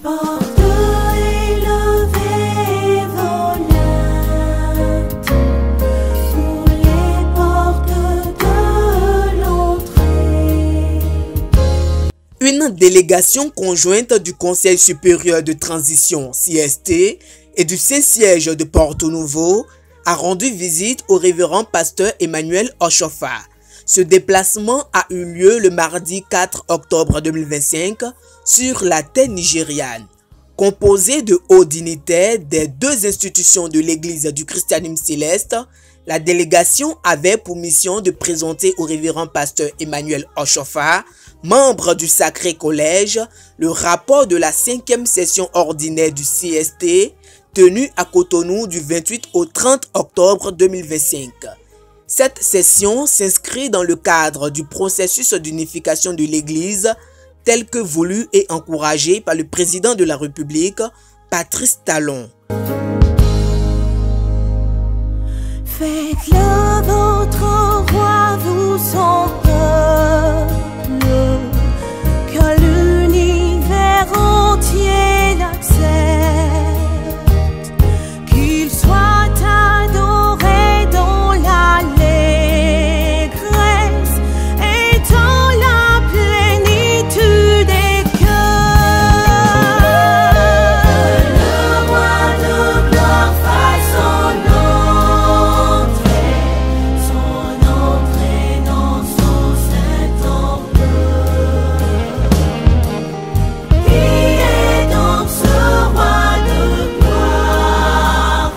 portes élevées volontes, pour les portes de l'entrée. Une délégation conjointe du Conseil supérieur de transition CST et du Saint-Siège de Porto-Novo a rendu visite au révérend pasteur Emmanuel Oshofa. Ce déplacement a eu lieu le mardi 4 octobre 2025 sur la terre nigériane. Composée de hauts dignitaires des deux institutions de l'Église du christianisme céleste, la délégation avait pour mission de présenter au révérend pasteur Emmanuel Oshofa, membre du Sacré Collège, le rapport de la 5e session ordinaire du CST, tenue à Cotonou du 28 au 30 octobre 2025. Cette session s'inscrit dans le cadre du processus d'unification de l'Église tel que voulu et encouragé par le président de la République, Patrice Talon. Faites-le votre roi, vous son peuple, que l'univers entier l'accepte, qu'il soit adoré dans l'allégresse et dans la plénitude des cœurs. Le roi de gloire fasse son entrée dans son saint temple. Qui est donc ce roi de gloire?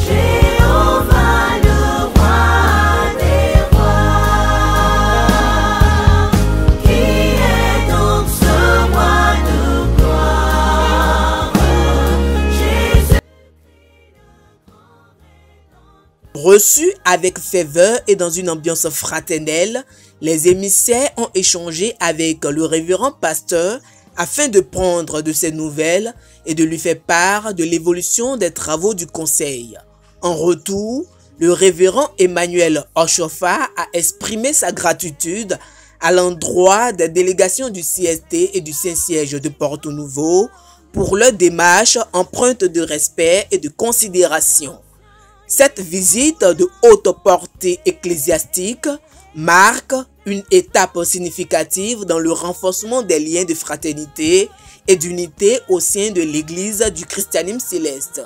Jéhovah, le roi des rois. Qui est donc ce roi de gloire? Jésus. Reçus avec ferveur et dans une ambiance fraternelle, les émissaires ont échangé avec le révérend pasteur afin de prendre de ses nouvelles et de lui faire part de l'évolution des travaux du conseil. En retour, le révérend Emmanuel Oshofa a exprimé sa gratitude à l'endroit des délégations du CST et du Saint-Siège de Porto-Novo pour leur démarche empreinte de respect et de considération. Cette visite de haute portée ecclésiastique marque une étape significative dans le renforcement des liens de fraternité et d'unité au sein de l'Église du christianisme céleste.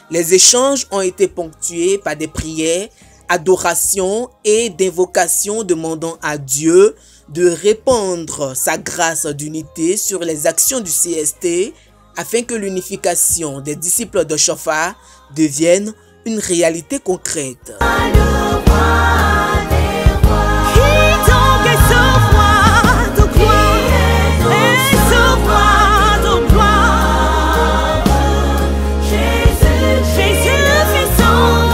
Les échanges ont été ponctués par des prières, adorations et d'invocations demandant à Dieu de répandre sa grâce d'unité sur les actions du CST afin que l'unification des disciples d'Oshofa devienne une réalité concrète. Le roi des rois. Qui donc est ce roi de gloire? Et ce roi de gloire? Jésus, Jésus fait son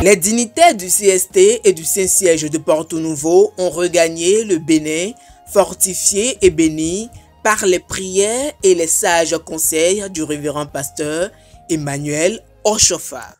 Les dignitaires du CST et du Saint-Siège de Porto-Novo ont regagné le Bénin, fortifié et béni par les prières et les sages conseils du révérend pasteur Emmanuel Oshofa.